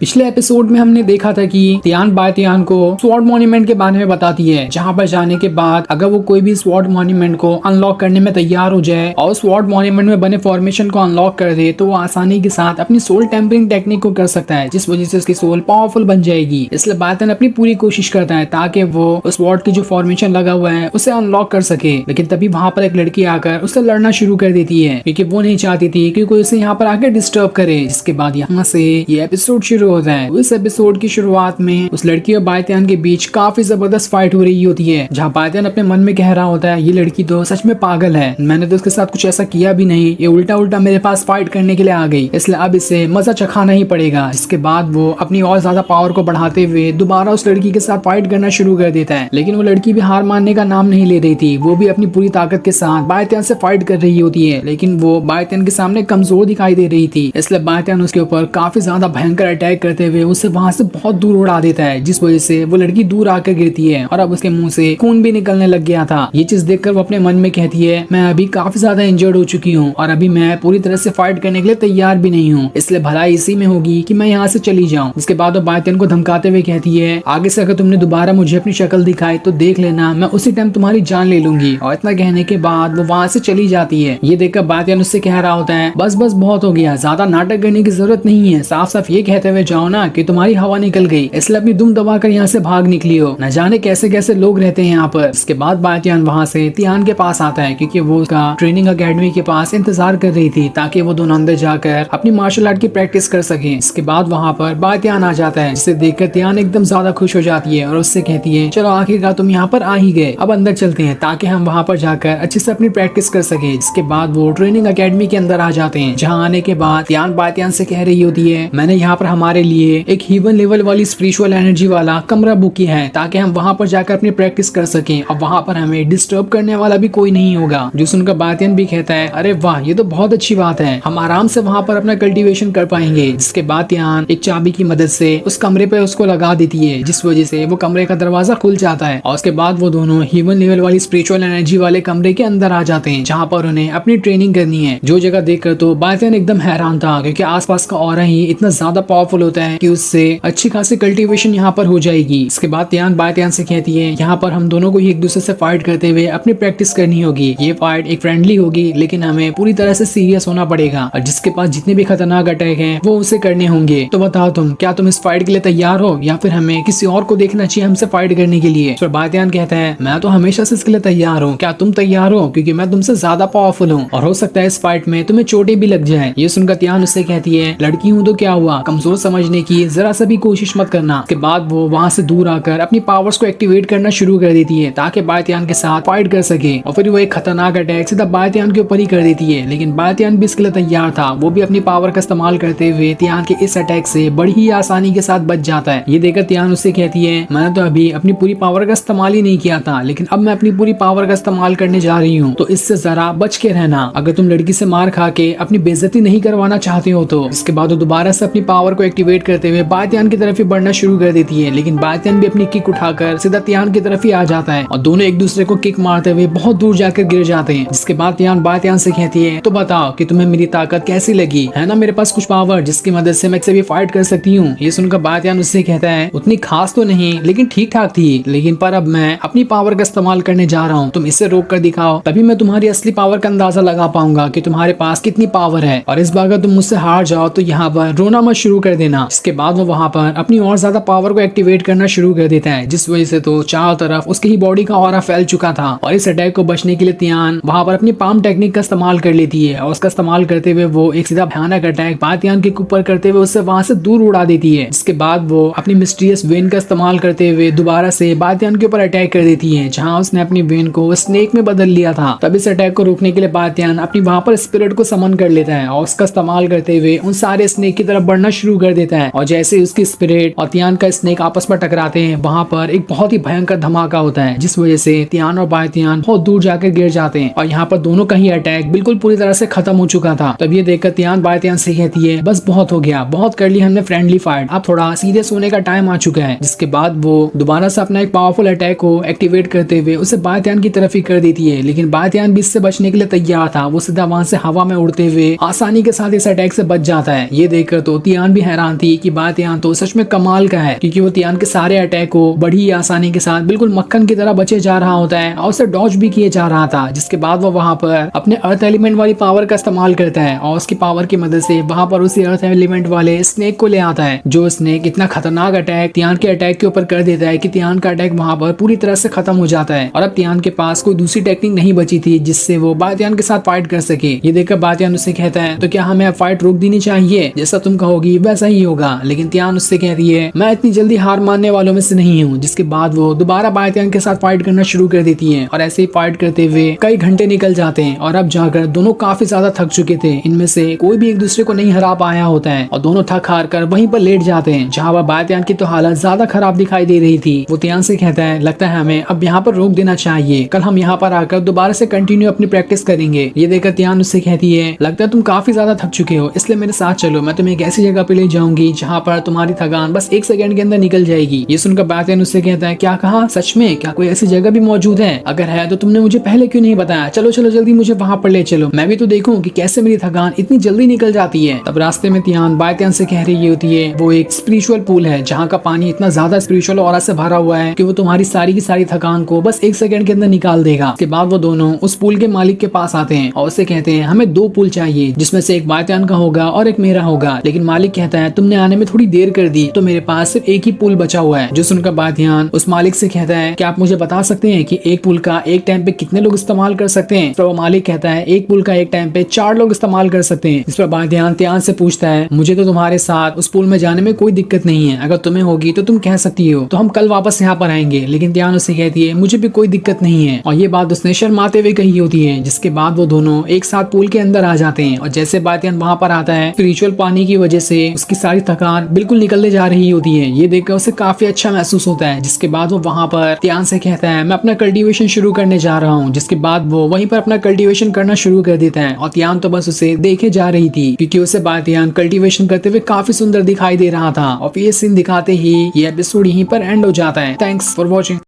पिछले एपिसोड में हमने देखा था कि तियान बायतियान को स्वॉर्ड मॉन्यूमेंट के बारे में बताती है, जहां पर जाने के बाद अगर वो कोई भी स्वॉर्ड मॉन्यूमेंट को अनलॉक करने में तैयार हो जाए और स्वॉर्ड मॉन्यूमेंट में बने फॉर्मेशन को अनलॉक कर दे तो वो आसानी के साथ अपनी सोल टेम्परिंग टेक्निक को कर सकता है, जिस वजह से उसकी सोल पावरफुल बन जाएगी। इसलिए बायतियान अपनी पूरी कोशिश करता है ताकि वो उस स्वॉर्ड की जो फॉर्मेशन लगा हुआ है उसे अनलॉक कर सके। लेकिन तभी वहां पर एक लड़की आकर उससे लड़ना शुरू कर देती है, क्योंकि वो नहीं चाहती थी कि कोई उसे यहाँ पर आकर डिस्टर्ब करे। इसके बाद यहाँ से ये एपिसोड शुरू होता है। इस एपिसोड की शुरुआत में उस लड़की और बायतियान के बीच काफी जबरदस्त फाइट हो रही होती है, जहाँ बायतियान अपने मन में कह रहा होता है ये लड़की तो सच में पागल है, मैंने तो उसके साथ कुछ ऐसा किया भी नहीं, ये उल्टा उल्टा मेरे पास फाइट करने के लिए आ गई, इसलिए अब इसे मजा चखाना ही पड़ेगा। इसके बाद वो अपनी और ज्यादा पावर को बढ़ाते हुए दोबारा उस लड़की के साथ फाइट करना शुरू कर देता है। लेकिन वो लड़की भी हार मानने का नाम नहीं ले रही थी, वो भी अपनी पूरी ताकत के साथ बायतियान से फाइट कर रही होती है। लेकिन वो बायतियान के सामने कमजोर दिखाई दे रही थी, इसलिए बायतियान उसके ऊपर काफी ज्यादा भयंकर अटैक करते हुए उसे वहां से बहुत दूर उड़ा देता है, जिस वजह से वो लड़की दूर आकर गिरती है और अब उसके मुंह से खून भी निकलने लग गया था। ये चीज देखकर वो अपने मन में कहती है मैं अभी काफी ज्यादा इंजर्ड हो चुकी हूँ और अभी मैं पूरी तरह से फाइट करने के लिए तैयार भी नहीं हूँ, इसलिए भलाई इसी में होगी कि मैं यहाँ से चली जाऊँ। इसके बाद वो बायतियान को धमकाते हुए कहती है आगे से अगर तुमने दोबारा मुझे अपनी शक्ल दिखाई तो देख लेना मैं उसी टाइम तुम्हारी जान ले लूंगी। और इतना कहने के बाद वो वहाँ से चली जाती है। ये देखकर बायतियान उससे कह रहा होता है बस बस बहुत हो गया, ज्यादा नाटक करने की जरूरत नहीं है, साफ साफ ये कहते हुए जाओ ना कि तुम्हारी हवा निकल गई, इसलिए अपनी दुम दबा कर यहाँ से भाग निकली हो, न जाने कैसे कैसे लोग रहते हैं यहाँ पर। इसके बाद बायतियान वहाँ से तियान के पास आता है, क्योंकि वो उसका ट्रेनिंग अकेडमी के पास इंतजार कर रही थी ताकि वो दोनों अंदर जाकर अपनी मार्शल आर्ट की प्रैक्टिस कर सके। इसके बाद वहाँ पर बायतियान आ जाता है, जिसे देखकर तियान एकदम ज्यादा खुश हो जाती है और उससे कहती है चलो आखिरकार तुम यहाँ पर आ ही गए, अब अंदर चलते हैं ताकि हम वहाँ पर जाकर अच्छे से अपनी प्रैक्टिस कर सके। इसके बाद वो ट्रेनिंग अकेडमी के अंदर आ जाते हैं, जहाँ आने के बाद तियान बायतियान से कह रही होती है मैंने यहाँ पर हमारे लिए एक हीवन लेवल वाली स्पिरिचुअल एनर्जी वाला कमरा बुक किया है ताकि हम वहाँ पर जाकर अपनी प्रैक्टिस कर सकें और वहाँ पर हमें डिस्टर्ब करने वाला भी कोई नहीं होगा। जो सुनकर बायतियान भी कहता है अरे वाह ये तो बहुत अच्छी बात है, हम आराम से वहाँ पर अपना कल्टीवेशन कर पाएंगे। जिसके बाद तियान एक चाबी की मदद से उस कमरे पे उसको लगा देती है, जिस वजह से वो कमरे का दरवाजा खुल जाता है और उसके बाद वो दोनों ह्यूमन लेवल वाली स्पिरिचुअल एनर्जी वाले कमरे के अंदर आ जाते हैं, जहाँ पर उन्हें अपनी ट्रेनिंग करनी है। जो जगह देखकर तो बायतियान एकदम हैरान था, क्योंकि आसपास का ऑरा ही इतना ज्यादा पावरफुल होता है कि उससे अच्छी खासी कल्टीवेशन यहाँ पर हो जाएगी। इसके बाद तियान बायतियान से कहती है यहाँ पर हम दोनों को ही एक दूसरे से फाइट करते हुए अपनी प्रैक्टिस करनी होगी, ये फाइट एक फ्रेंडली होगी लेकिन हमें पूरी तरह से सीरियस होना पड़ेगा और जिसके पास जितने भी खतरनाक अटैक हैं वो उसे करने होंगे। तो बताओ तुम क्या तुम इस फाइट के लिए तैयार हो या फिर हमें किसी और को देखना चाहिए हमसे फाइट करने के लिए। तो बायतियान कहता है मैं तो हमेशा से इसके लिए तैयार हूँ, क्या तुम तैयार हो, क्योंकि मैं तुमसे ज्यादा पावरफुल हूँ और हो सकता है इस फाइट में तुम्हें चोटें भी लग जाए। ये सुनकर तियान उससे कहती है लड़की हूँ तो क्या हुआ, कमजोर समझने की जरा सा भी कोशिश मत करना। उसके बाद वो वहाँ से दूर आकर अपनी पावर्स को एक्टिवेट करना शुरू कर देती है ताकि बायतियान के साथ फाइट कर सके और फिर वो एक खतरनाक अटैक सीधा बायतियान के ऊपर ही कर देती है। लेकिन बायतियान भी इसके लिए तैयार था, वो भी अपनी पावर का इस्तेमाल करते हुए तियान के इस अटैक से बड़ी ही आसानी के साथ बच जाता है। ये देखकर तियान उससे कहती है मैंने तो अभी अपनी पूरी पावर का इस्तेमाल ही नहीं किया था, लेकिन अब मैं अपनी पूरी पावर का इस्तेमाल करने जा रही हूँ, तो इससे जरा बच के रहना, अगर तुम लड़की से मार खा के अपनी बेइज्जती नहीं करवाना चाहते हो तो। इसके बाद वो दोबारा से अपनी पावर को एक्टिवेट करते हुए बायतियान की तरफ ही बढ़ना शुरू कर देती है, लेकिन बायतियान भी अपनी किक उठाकर सीधा तियान की तरफ ही आ जाता है और दोनों एक दूसरे को किक मारते हुए बहुत दूर जाकर गिर जाते हैं। जिसके बाद तियान बायतियान से कहती है तो बताओ कि तुम्हें मेरी ताकत कैसी लगी, है ना मेरे पास कुछ पावर जिसकी मदद से मैं भी फाइट कर सकती हूँ। ये सुनकर बायतियान उससे कहता है उतनी खास तो नहीं लेकिन ठीक ठाक थी, लेकिन पर अब मैं अपनी पावर का इस्तेमाल करने जा रहा हूँ, तुम इसे रोक कर दिखाओ तभी मैं तुम्हारी असली पावर का अंदाजा लगा पाऊंगा कि तुम्हारे पास कितनी पावर है, और इस बार अगर तुम मुझसे हार जाओ तो यहाँ पर रोना मत शुरू कर देना। इसके बाद वो वहाँ पर अपनी और ज्यादा पावर को एक्टिवेट करना शुरू कर देता है, जिस वजह से तो चारों तरफ उसकी ही बॉडी का ऑरा फैल चुका था और इस अटैक को बचने के लिए तियान वहाँ पर अपनी पाम टेक्निक का इस्तेमाल कर लेती है और उसका इस्तेमाल करते हुए वो एक सीधा भयानक अटैक बायतियान के ऊपर करते हुए उससे वहाँ से दूर उड़ा देती है। इसके बाद वो अपनी मिस्टीरियस वेन का इस्तेमाल करते हुए दोबारा से बायतियान के ऊपर अटैक कर देती है, जहाँ उसने अपनी वेन को स्नेक में बदल लिया था। तब इस अटैक को रोकने के लिए बायतियान अपनी वहाँ पर स्पिरिट को समन कर लेता है और उसका इस्तेमाल करते हुए उन सारे स्नेक की तरफ बढ़ना शुरू कर देता है और जैसे उसकी स्पिरिट और तियान का स्नेक आपस में टकराते हैं वहाँ पर एक बहुत ही भयंकर धमाका होता है, जिस वजह से तियान और बायतियान बहुत दूर जाकर गिर जाते हैं और यहाँ पर दोनों का ही अटैक बिल्कुल पूरी तरह से खत्म हो चुका था। तब ये देखकर तियान बायतियान से कहती है बस बहुत हो गया, बहुत कर ली हमने फ्रेंडली फाइट, अब थोड़ा सीरियस होने का टाइम आ चुका है। जिसके बाद वो दोबारा से अपना एक पावरफुल अटैक को एक्टिवेट करते हुए उसे बायतियान की तरफ ही कर देती है, लेकिन बायतियान भी इससे बचने के लिए तैयार था, वो सीधा वहां से हवा में उड़ते हुए आसानी के साथ इस अटैक से बच जाता है। ये देखकर तो तियान भी हैरान हैरान थी कि बातियान तो सच में कमाल का है, क्योंकि वो तियान के सारे अटैक को बड़ी आसानी के साथ बिल्कुल मक्खन की तरह बचे जा रहा होता है और उसे डॉज भी किए जा रहा था। जिसके बाद वो वहाँ पर अपने अर्थ एलिमेंट वाली पावर का इस्तेमाल करता है और उसकी पावर की मदद से वहाँ पर उसी अर्थ एलिमेंट वाले स्नेक को ले आता है। जो स्नेक इतना खतरनाक अटैक तियान के अटैक के ऊपर कर देता है कि तियान का अटैक वहाँ पर पूरी तरह से खत्म हो जाता है और अब तियान के पास कोई दूसरी टेक्निक नहीं बची थी जिससे वो बातियान के साथ फाइट कर सके। ये देखकर बातियान उससे कहता है तो क्या हमें अब फाइट रोक देनी चाहिए? जैसा तुम कहोगी वैसा ही होगा। लेकिन तियान उससे कहती है मैं इतनी जल्दी हार मानने वालों में से नहीं हूँ। जिसके बाद वो दोबारा बातियान के साथ फाइट करना शुरू कर देती है और ऐसे ही फाइट करते हुए कई घंटे निकल जाते हैं और अब जाकर दोनों काफी ज्यादा थक चुके थे। इनमें से कोई भी एक दूसरे को नहीं हरा पाया होता है और दोनों थक हार कर वहीं पर लेट जाते हैं, जहाँ पर बातियान की तो हालत ज्यादा खराब दिखाई दे रही थी। वो तियान से कहता है लगता है हमें अब यहाँ पर रोक देना चाहिए, कल हम यहाँ पर आकर दोबारा से कंटिन्यू अपनी प्रैक्टिस करेंगे। ये देखकर तियान उससे कहती है लगता है तुम काफी ज्यादा थक चुके हो, इसलिए मेरे साथ चलो, मैं तुम्हें एक ऐसी जगह पे ले जाऊंगी जहाँ पर तुम्हारी थकान बस 1 सेकंड के अंदर निकल जाएगी। ये सुनकर बातियान उससे कहता है क्या कहा? सच में? क्या कोई ऐसी जगह भी मौजूद है? अगर है तो तुमने मुझे पहले क्यों नहीं बताया? चलो चलो जल्दी मुझे वहाँ पर ले चलो, मैं भी तो देखूं कि कैसे मेरी थकान इतनी जल्दी निकल जाती है। तब रास्ते में तियान बातियान से कह रही होती है वो एक स्पिरिचुअल पूल है जहाँ का पानी इतना ज्यादा स्पिरिचुअल ऑरा से भरा हुआ है कि वो तुम्हारी सारी की सारी थकान को बस 1 सेकंड के अंदर निकाल देगा। उसके बाद वो दोनों उस पूल के मालिक के पास आते हैं और उससे कहते हैं हमें 2 पूल चाहिए, जिसमें से एक बातियान का होगा और एक मेरा होगा। लेकिन मालिक कहता है तुमने आने में थोड़ी देर कर दी तो मेरे पास सिर्फ एक ही पूल बचा हुआ है। जो सुनकर बातियान उस मालिक से कहता है क्या आप मुझे बता सकते हैं कि एक पूल का एक टाइम पे कितने लोग इस्तेमाल कर सकते हैं? तो वो मालिक कहता है एक पूल का एक टाइम पे 4 लोग इस्तेमाल कर सकते हैं। इस पर बातियान तियान से पूछता है मुझे तो तुम्हारे साथ उस पूल में जाने में कोई दिक्कत नहीं है, अगर तुम्हें होगी तो तुम कह सकती हो, तो हम कल वापस यहाँ पर आएंगे। लेकिन तियान उससे कहती है मुझे भी कोई दिक्कत नहीं है और ये बात उसने शर्माते हुए कही होती है। जिसके बाद वो दोनों एक साथ पूल के अंदर आ जाते हैं और जैसे बातियान वहाँ पर आता है स्पिरिचुअल पानी की वजह से उसकी सारी थकान बिल्कुल निकलने जा रही होती है। ये देखकर उसे काफी अच्छा महसूस होता है। जिसके बाद वो वहाँ पर तियान से कहता है मैं अपना कल्टीवेशन शुरू करने जा रहा हूँ। जिसके बाद वो वहीं पर अपना कल्टीवेशन करना शुरू कर देता है और तियान तो बस उसे देखे जा रही थी क्योंकि उसे बातियान कल्टीवेशन करते हुए काफी सुंदर दिखाई दे रहा था। और ये सीन दिखाते ही ये एपिसोड यहीं पर एंड हो जाता है। Thanks for watching.